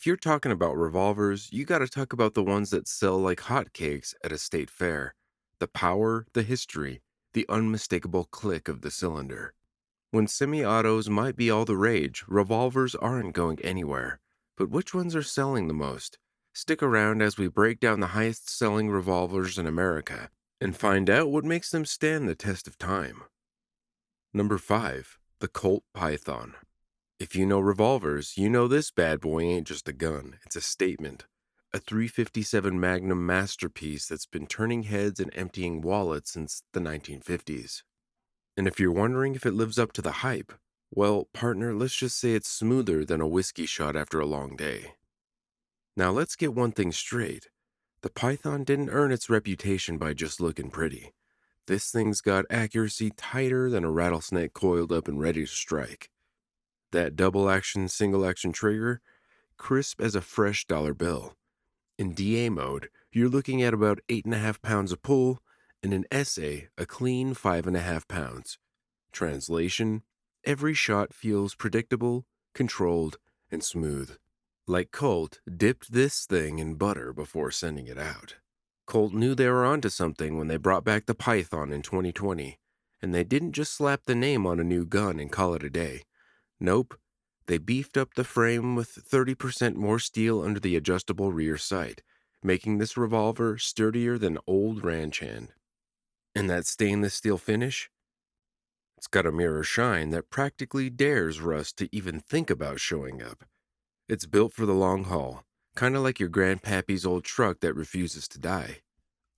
If you're talking about revolvers, you gotta talk about the ones that sell like hotcakes at a state fair. The power, the history, the unmistakable click of the cylinder. When semi-autos might be all the rage, revolvers aren't going anywhere. But which ones are selling the most? Stick around as we break down the highest selling revolvers in America and find out what makes them stand the test of time. Number 5. The Colt Python. If you know revolvers, you know this bad boy ain't just a gun, it's a statement. A 357 Magnum masterpiece that's been turning heads and emptying wallets since the 1950s. And if you're wondering if it lives up to the hype, well, partner, let's just say it's smoother than a whiskey shot after a long day. Now let's get one thing straight. The Python didn't earn its reputation by just looking pretty. This thing's got accuracy tighter than a rattlesnake coiled up and ready to strike. That double action, single action trigger, crisp as a fresh dollar bill. In DA mode, you're looking at about 8.5 pounds of pull, and in SA, a clean 5.5 pounds. Translation: every shot feels predictable, controlled, and smooth. Like Colt dipped this thing in butter before sending it out. Colt knew they were onto something when they brought back the Python in 2020, and they didn't just slap the name on a new gun and call it a day. Nope, they beefed up the frame with 30% more steel under the adjustable rear sight, making this revolver sturdier than old ranch hand. And that stainless steel finish? It's got a mirror shine that practically dares rust to even think about showing up. It's built for the long haul, kinda like your grandpappy's old truck that refuses to die.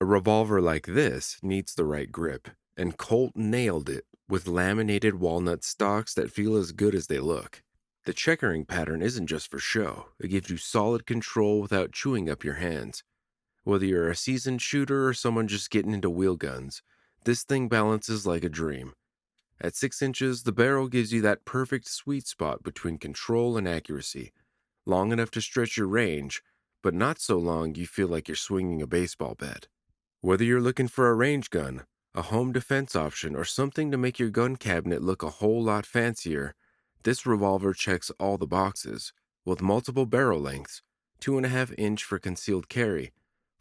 A revolver like this needs the right grip, and Colt nailed it with laminated walnut stocks that feel as good as they look. The checkering pattern isn't just for show, it gives you solid control without chewing up your hands. Whether you're a seasoned shooter or someone just getting into wheel guns, this thing balances like a dream. At 6 inches, the barrel gives you that perfect sweet spot between control and accuracy, long enough to stretch your range, but not so long you feel like you're swinging a baseball bat. Whether you're looking for a range gun, a home defense option, or something to make your gun cabinet look a whole lot fancier, this revolver checks all the boxes, with multiple barrel lengths, 2.5 inch for concealed carry,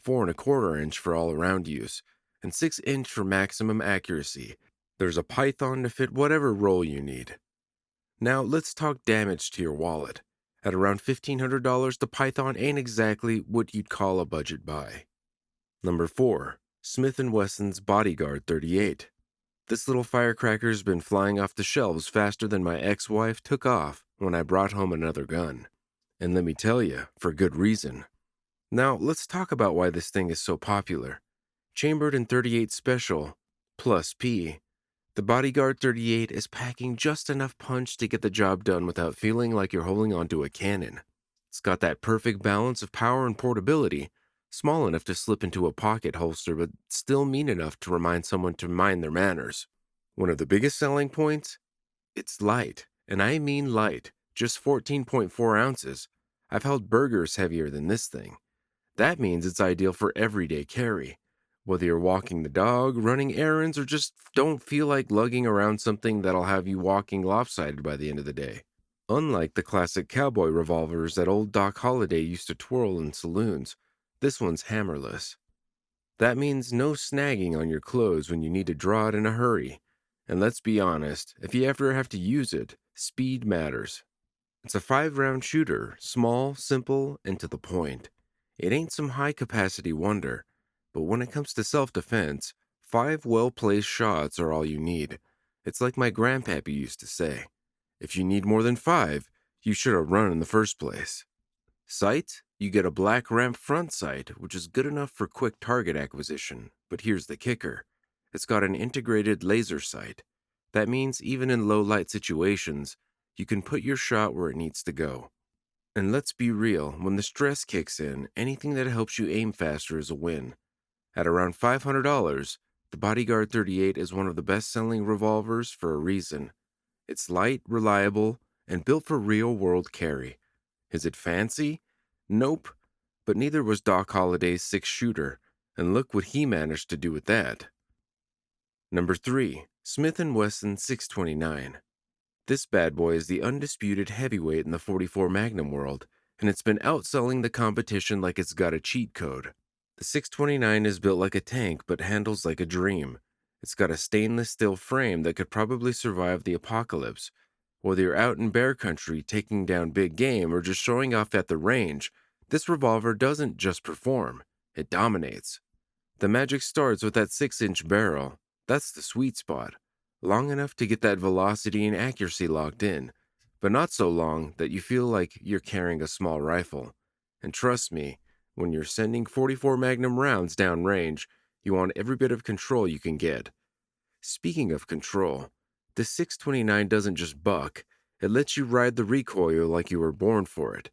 4.25 inch for all-around use, and 6 inch for maximum accuracy. There's a Python to fit whatever role you need. Now let's talk damage to your wallet. At around $1,500, the Python ain't exactly what you'd call a budget buy. Number 4. Smith & Wesson's Bodyguard 38. This little firecracker's been flying off the shelves faster than my ex-wife took off when I brought home another gun. And let me tell you, for good reason. Now, let's talk about why this thing is so popular. Chambered in 38 Special, plus P, the Bodyguard 38 is packing just enough punch to get the job done without feeling like you're holding onto a cannon. It's got that perfect balance of power and portability, small enough to slip into a pocket holster but still mean enough to remind someone to mind their manners. One of the biggest selling points? It's light, and I mean light, just 14.4 ounces. I've held burgers heavier than this thing. That means it's ideal for everyday carry. Whether you're walking the dog, running errands, or just don't feel like lugging around something that'll have you walking lopsided by the end of the day. Unlike the classic cowboy revolvers that old Doc Holliday used to twirl in saloons, this one's hammerless. That means no snagging on your clothes when you need to draw it in a hurry. And let's be honest, if you ever have to use it, speed matters. It's a 5-round shooter, small, simple, and to the point. It ain't some high-capacity wonder. But when it comes to self-defense, 5 well-placed shots are all you need. It's like my grandpappy used to say, if you need more than 5, you should have run in the first place. Sight? You get a black ramp front sight, which is good enough for quick target acquisition. But here's the kicker. It's got an integrated laser sight. That means even in low-light situations, you can put your shot where it needs to go. And let's be real, when the stress kicks in, anything that helps you aim faster is a win. At around $500, the Bodyguard 38 is one of the best-selling revolvers for a reason. It's light, reliable, and built for real-world carry. Is it fancy? Nope. But neither was Doc Holliday's 6-shooter, and look what he managed to do with that. Number 3. Smith & Wesson 629. This bad boy is the undisputed heavyweight in the .44 Magnum world, and it's been outselling the competition like it's got a cheat code. The 629 is built like a tank but handles like a dream. It's got a stainless steel frame that could probably survive the apocalypse. Whether you're out in bear country taking down big game or just showing off at the range, this revolver doesn't just perform, it dominates. The magic starts with that 6-inch barrel. That's the sweet spot. Long enough to get that velocity and accuracy locked in, but not so long that you feel like you're carrying a small rifle. And trust me, when you're sending 44 Magnum rounds downrange, you want every bit of control you can get. Speaking of control, the 629 doesn't just buck, it lets you ride the recoil like you were born for it.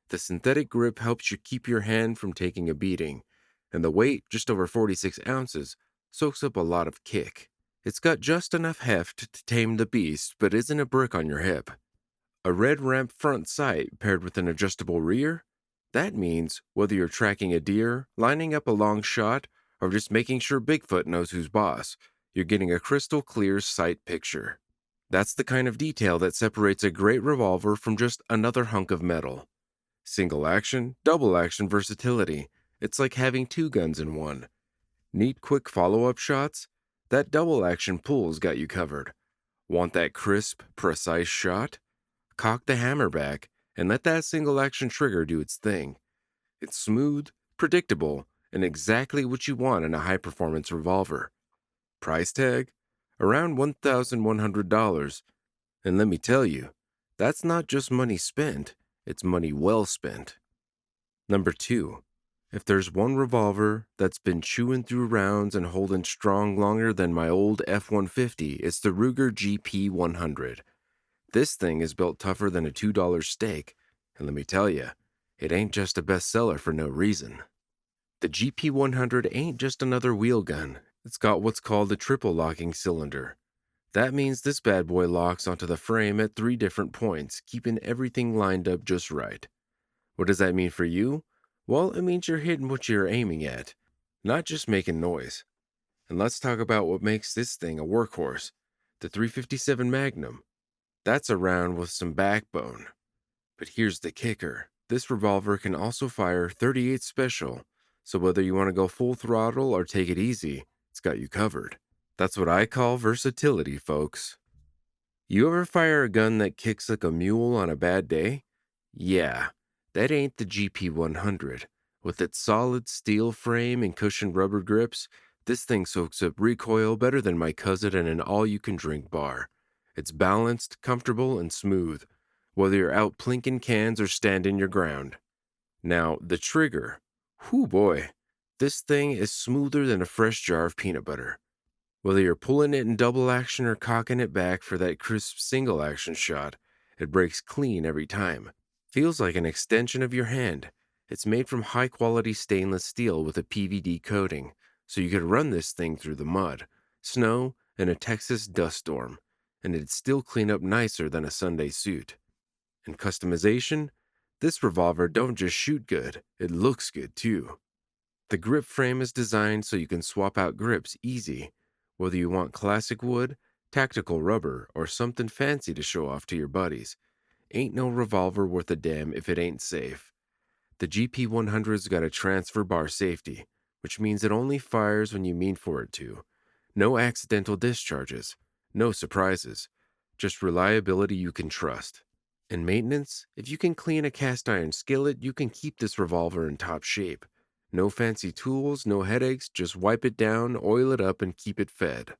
The synthetic grip helps you keep your hand from taking a beating, and the weight, just over 46 ounces, soaks up a lot of kick. It's got just enough heft to tame the beast, but isn't a brick on your hip. A red ramp front sight paired with an adjustable rear? That means whether you're tracking a deer, lining up a long shot, or just making sure Bigfoot knows who's boss, you're getting a crystal clear sight picture. That's the kind of detail that separates a great revolver from just another hunk of metal. Single action, double action versatility. It's like having two guns in one. Need quick follow-up shots? That double action pull's got you covered. Want that crisp, precise shot? Cock the hammer back and let that single action trigger do its thing. It's smooth, predictable, and exactly what you want in a high-performance revolver. Price tag? Around $1,100. And let me tell you, that's not just money spent, it's money well spent. Number 2. If there's one revolver that's been chewing through rounds and holding strong longer than my old F-150, it's the Ruger GP100. This thing is built tougher than a $2 steak, and let me tell you, it ain't just a bestseller for no reason. The GP100 ain't just another wheel gun, it's got what's called a triple locking cylinder. That means this bad boy locks onto the frame at 3 different points, keeping everything lined up just right. What does that mean for you? Well, it means you're hitting what you're aiming at, not just making noise. And let's talk about what makes this thing a workhorse. The 357 Magnum. That's a round with some backbone. But here's the kicker. This revolver can also fire 38 special, so whether you want to go full throttle or take it easy, it's got you covered. That's what I call versatility, folks. You ever fire a gun that kicks like a mule on a bad day? Yeah, that ain't the GP100. With its solid steel frame and cushioned rubber grips, this thing soaks up recoil better than my cousin in an all-you-can-drink bar. It's balanced, comfortable, and smooth, whether you're out plinking cans or standing your ground. Now, the trigger. Whew boy, this thing is smoother than a fresh jar of peanut butter. Whether you're pulling it in double action or cocking it back for that crisp single action shot, it breaks clean every time. Feels like an extension of your hand. It's made from high quality stainless steel with a PVD coating, so you could run this thing through the mud, snow, and a Texas dust storm, and it'd still clean up nicer than a Sunday suit. And customization? This revolver don't just shoot good, it looks good too. The grip frame is designed so you can swap out grips easy, whether you want classic wood, tactical rubber, or something fancy to show off to your buddies. Ain't no revolver worth a damn if it ain't safe. The GP100's got a transfer bar safety, which means it only fires when you mean for it to. No accidental discharges, no surprises, just reliability you can trust. And maintenance, if you can clean a cast iron skillet, you can keep this revolver in top shape. No fancy tools, no headaches, just wipe it down, oil it up, and keep it fed.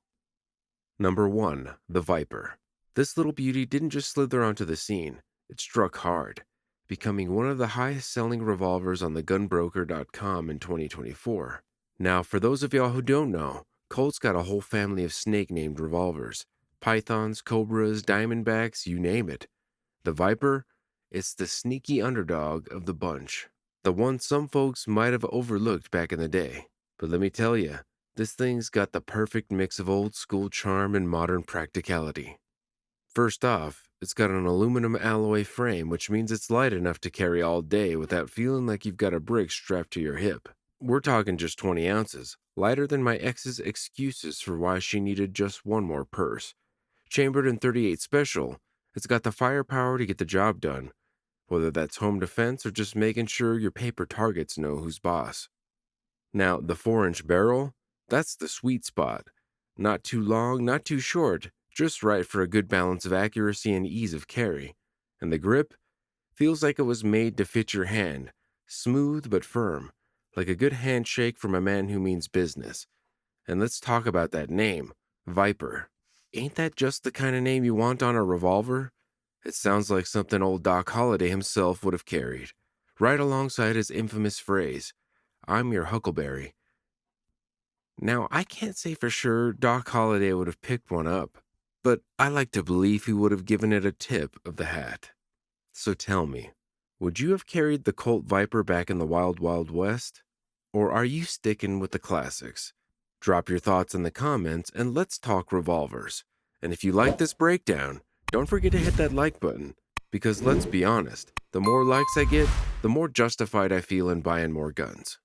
Number 1. The Viper. This little beauty didn't just slither onto the scene, it struck hard, becoming one of the highest-selling revolvers on the gunbroker.com in 2024. Now, for those of y'all who don't know, Colt's got a whole family of snake-named revolvers. Pythons, cobras, diamondbacks, you name it. The Viper? It's the sneaky underdog of the bunch. The one some folks might have overlooked back in the day. But let me tell you, this thing's got the perfect mix of old-school charm and modern practicality. First off, it's got an aluminum alloy frame, which means it's light enough to carry all day without feeling like you've got a brick strapped to your hip. We're talking just 20 ounces, lighter than my ex's excuses for why she needed just one more purse. Chambered in 38 special, it's got the firepower to get the job done, whether that's home defense or just making sure your paper targets know who's boss. Now, the 4-inch barrel, that's the sweet spot. Not too long, not too short, just right for a good balance of accuracy and ease of carry. And the grip feels like it was made to fit your hand, smooth but firm, like a good handshake from a man who means business. And let's talk about that name, Viper. Ain't that just the kind of name you want on a revolver? It sounds like something old Doc Holliday himself would have carried, right alongside his infamous phrase, "I'm your huckleberry." Now, I can't say for sure Doc Holliday would have picked one up, but I like to believe he would have given it a tip of the hat. So tell me, would you have carried the Colt Viper back in the Wild Wild West? Or are you sticking with the classics? Drop your thoughts in the comments and let's talk revolvers. And if you like this breakdown, don't forget to hit that like button, because let's be honest, the more likes I get, the more justified I feel in buying more guns.